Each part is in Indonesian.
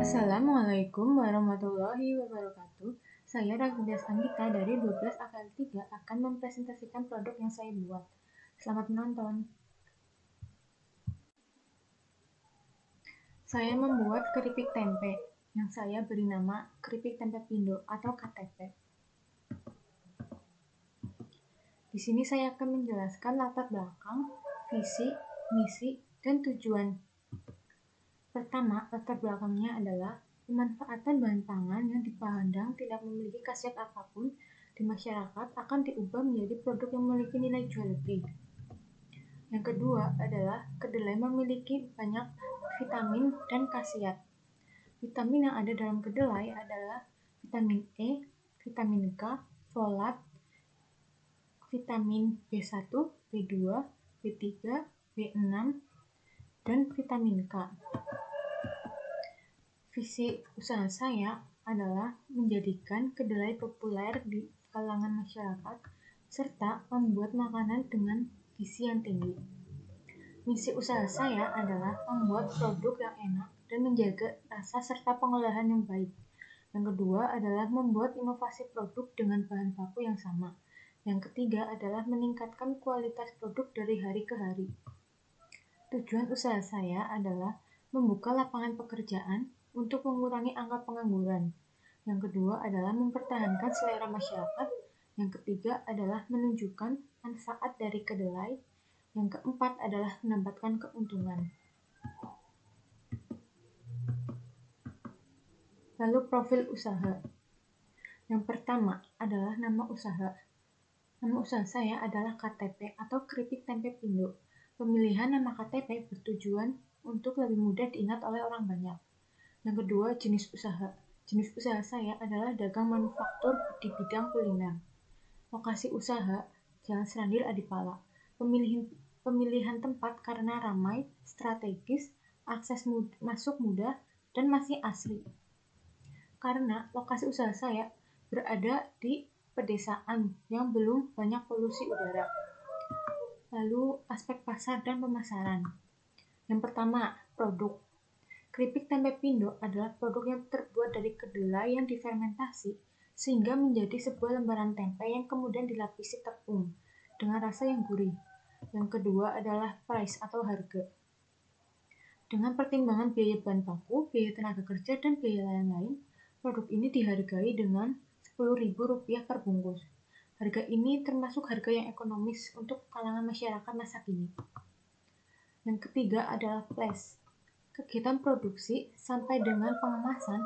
Assalamualaikum warahmatullahi wabarakatuh. Saya Raffidas Anggita dari 12 AKL 3 akan mempresentasikan produk yang saya buat. Selamat menonton. Saya membuat keripik tempe yang saya beri nama keripik tempe Pindo atau KTP. Di sini saya akan menjelaskan latar belakang, visi, misi, dan tujuan. Pertama, latar belakangnya adalah pemanfaatan bahan pangan yang dipandang tidak memiliki khasiat apapun di masyarakat akan diubah menjadi produk yang memiliki nilai jual lebih. Yang kedua adalah kedelai memiliki banyak vitamin dan khasiat. Vitamin yang ada dalam kedelai adalah vitamin E, vitamin K, folat, vitamin B1, B2, B3, B6, dan vitamin K. Visi usaha saya adalah menjadikan kedelai populer di kalangan masyarakat serta membuat makanan dengan gizi yang tinggi. Misi usaha saya adalah membuat produk yang enak dan menjaga rasa serta pengolahan yang baik. Yang kedua adalah membuat inovasi produk dengan bahan baku yang sama. Yang ketiga adalah meningkatkan kualitas produk dari hari ke hari. Tujuan usaha saya adalah membuka lapangan pekerjaan untuk mengurangi angka pengangguran. Yang kedua adalah mempertahankan selera masyarakat. Yang ketiga adalah menunjukkan manfaat dari kedelai. Yang keempat adalah mendapatkan keuntungan. Lalu profil usaha. Yang pertama adalah nama usaha. Nama usaha saya adalah KTP atau Keripik Tempe Pindo. Pemilihan nama KTP bertujuan untuk lebih mudah diingat oleh orang banyak. Yang kedua, jenis usaha. Jenis usaha saya adalah dagang manufaktur di bidang kuliner. Lokasi usaha, Jalan Serandil Adipala. Pemilihan tempat karena ramai, strategis, akses masuk mudah, dan masih asri. Karena lokasi usaha saya berada di pedesaan yang belum banyak polusi udara. Lalu aspek pasar dan pemasaran. Yang pertama, produk. Keripik tempe Pindo adalah produk yang terbuat dari kedelai yang difermentasi sehingga menjadi sebuah lembaran tempe yang kemudian dilapisi tepung dengan rasa yang gurih. Yang kedua adalah price atau harga. Dengan pertimbangan biaya bahan baku, biaya tenaga kerja, dan biaya lain-lain, produk ini dihargai dengan Rp10.000 per bungkus. Harga ini termasuk harga yang ekonomis untuk kalangan masyarakat masa kini. Yang ketiga adalah flash. Kegiatan produksi sampai dengan pengemasan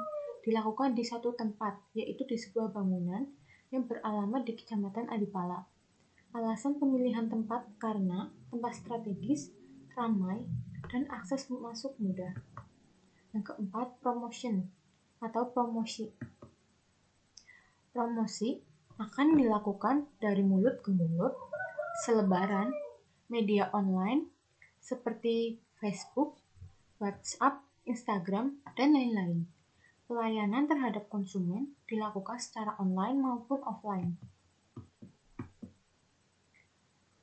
dilakukan di satu tempat, yaitu di sebuah bangunan yang beralamat di Kecamatan Adipala. Alasan pemilihan tempat karena tempat strategis, ramai, dan akses masuk mudah. Yang keempat, promotion atau promosi. Promosi akan dilakukan dari mulut ke mulut, selebaran, media online seperti Facebook, WhatsApp, Instagram, dan lain-lain. Pelayanan terhadap konsumen dilakukan secara online maupun offline.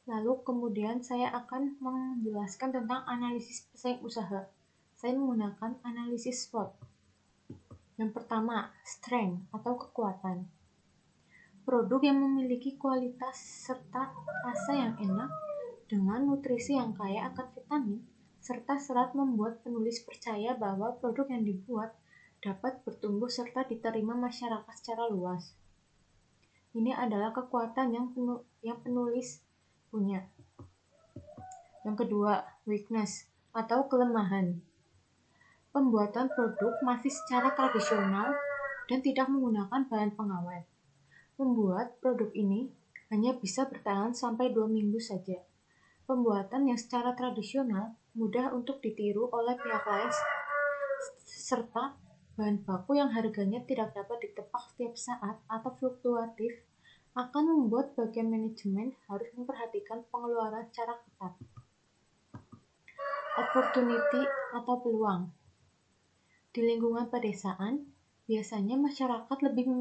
Lalu kemudian saya akan menjelaskan tentang analisis pesaing usaha. Saya menggunakan analisis SWOT. Yang pertama, strength atau kekuatan. Produk yang memiliki kualitas serta rasa yang enak dengan nutrisi yang kaya akan vitamin serta serat membuat penulis percaya bahwa produk yang dibuat dapat bertumbuh serta diterima masyarakat secara luas. Ini adalah kekuatan yang penulis punya. Yang kedua, weakness atau kelemahan. Pembuatan produk masih secara tradisional dan tidak menggunakan bahan pengawet. Membuat produk ini hanya bisa bertahan sampai 2 minggu saja. Pembuatan yang secara tradisional mudah untuk ditiru oleh pihak lain serta bahan baku yang harganya tidak dapat ditebak setiap saat atau fluktuatif akan membuat bagian manajemen harus memperhatikan pengeluaran secara ketat. Opportunity atau peluang. Di lingkungan pedesaan, biasanya masyarakat lebih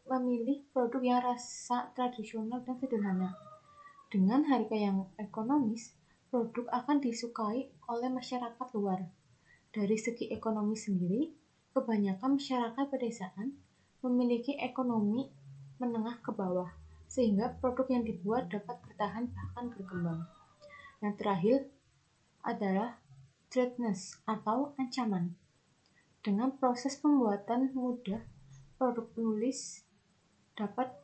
memilih produk yang rasa tradisional dan sederhana. Dengan harga yang ekonomis, produk akan disukai oleh masyarakat luar. Dari segi ekonomi sendiri, kebanyakan masyarakat pedesaan memiliki ekonomi menengah ke bawah, sehingga produk yang dibuat dapat bertahan bahkan berkembang. Yang terakhir adalah threatness atau ancaman. Dengan proses pembuatan mudah, produk penulis dapat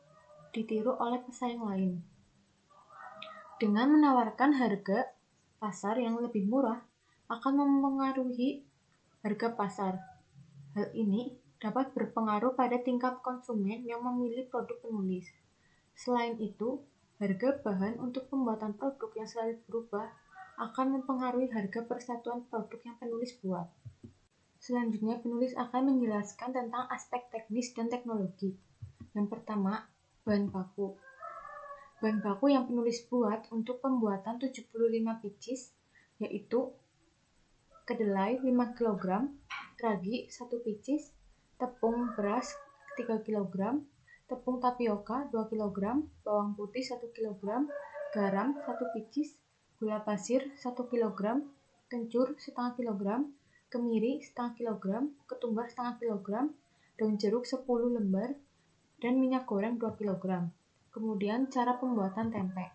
ditiru oleh pesaing lain. Dengan menawarkan harga pasar yang lebih murah, akan mempengaruhi harga pasar. Hal ini dapat berpengaruh pada tingkat konsumen yang memilih produk penulis. Selain itu, harga bahan untuk pembuatan produk yang selalu berubah akan mempengaruhi harga persatuan produk yang penulis buat. Selanjutnya, penulis akan menjelaskan tentang aspek teknis dan teknologi. Yang pertama, bahan baku. Bahan baku yang penulis buat untuk pembuatan 75 pieces yaitu kedelai 5 kg, ragi 1 pieces, tepung beras 3 kg, tepung tapioka 2 kg, bawang putih 1 kg, garam 1 pieces, gula pasir 1 kg, kencur setengah kg, kemiri setengah kg, ketumbar setengah kg, daun jeruk 10 lembar, dan minyak goreng 2 kg. Kemudian cara pembuatan tempe.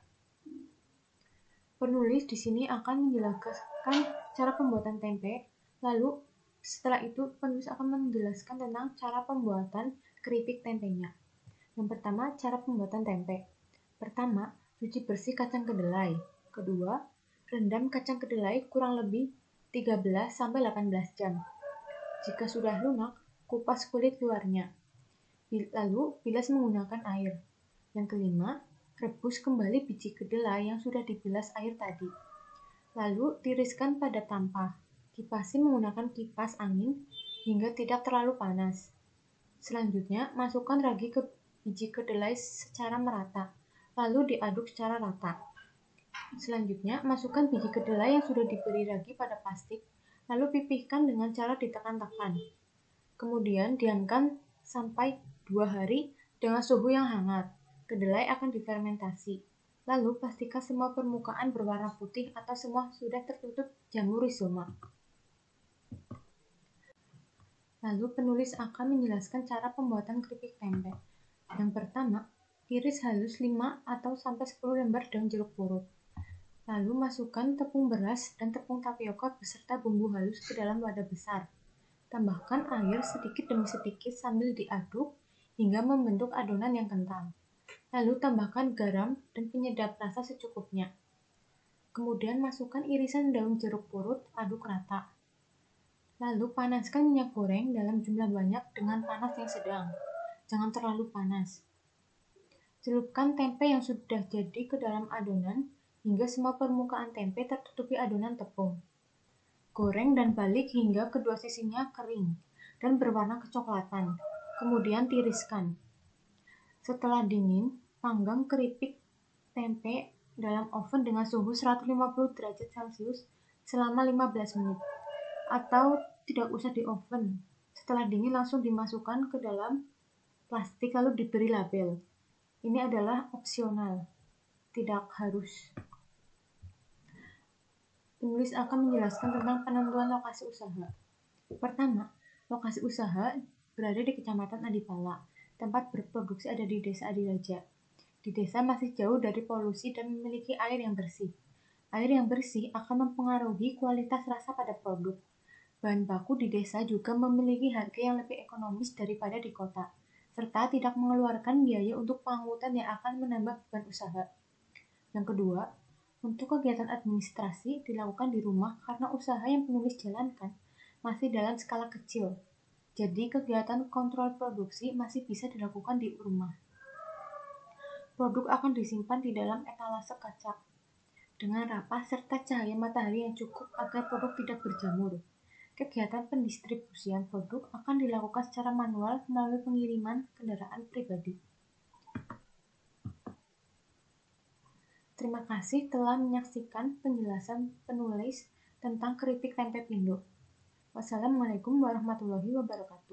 Penulis di sini akan menjelaskan cara pembuatan tempe, lalu setelah itu penulis akan menjelaskan tentang cara pembuatan keripik tempenya. Yang pertama, cara pembuatan tempe. Pertama, cuci bersih kacang kedelai. Kedua, rendam kacang kedelai kurang lebih 13-18 jam. Jika sudah lunak, kupas kulit luarnya. Lalu bilas menggunakan air. Yang kelima, rebus kembali biji kedelai yang sudah dibilas air tadi. Lalu tiriskan pada tampah. Kipasi menggunakan kipas angin hingga tidak terlalu panas. Selanjutnya, masukkan ragi ke biji kedelai secara merata, lalu diaduk secara rata. Selanjutnya, masukkan biji kedelai yang sudah diberi ragi pada plastik, lalu pipihkan dengan cara ditekan-tekan. Kemudian diamkan sampai 2 hari dengan suhu yang hangat. Kedelai akan difermentasi. Lalu pastikan semua permukaan berwarna putih atau semua sudah tertutup jamur rizoma. Lalu penulis akan menjelaskan cara pembuatan keripik tempe. Yang pertama, iris halus 5 atau sampai 10 lembar daun jeruk purut. Lalu masukkan tepung beras dan tepung tapioka beserta bumbu halus ke dalam wadah besar. Tambahkan air sedikit demi sedikit sambil diaduk hingga membentuk adonan yang kental. Lalu tambahkan garam dan penyedap rasa secukupnya. Kemudian masukkan irisan daun jeruk purut, aduk rata. Lalu panaskan minyak goreng dalam jumlah banyak dengan panas yang sedang. Jangan terlalu panas. Celupkan tempe yang sudah jadi ke dalam adonan hingga semua permukaan tempe tertutupi adonan tepung. Goreng dan balik hingga kedua sisinya kering dan berwarna kecoklatan. Kemudian tiriskan. Setelah dingin, panggang keripik tempe dalam oven dengan suhu 150 derajat Celcius selama 15 menit. Atau tidak usah di oven. Setelah dingin langsung dimasukkan ke dalam plastik lalu diberi label. Ini adalah opsional, tidak harus. Penulis akan menjelaskan tentang penentuan lokasi usaha. Pertama, lokasi usaha berada di Kecamatan Adipala. Tempat berproduksi ada di Desa Adiraja. Di desa masih jauh dari polusi dan memiliki air yang bersih. Air yang bersih akan mempengaruhi kualitas rasa pada produk. Bahan baku di desa juga memiliki harga yang lebih ekonomis daripada di kota, serta tidak mengeluarkan biaya untuk pengangkutan yang akan menambah beban usaha. Yang kedua, untuk kegiatan administrasi dilakukan di rumah karena usaha yang penulis jalankan masih dalam skala kecil. Jadi kegiatan kontrol produksi masih bisa dilakukan di rumah. Produk akan disimpan di dalam etalase kaca dengan rapat serta cahaya matahari yang cukup agar produk tidak berjamur. Kegiatan pendistribusian produk akan dilakukan secara manual melalui pengiriman kendaraan pribadi. Terima kasih telah menyaksikan penjelasan penulis tentang keripik tempe Pindo. Wassalamualaikum warahmatullahi wabarakatuh.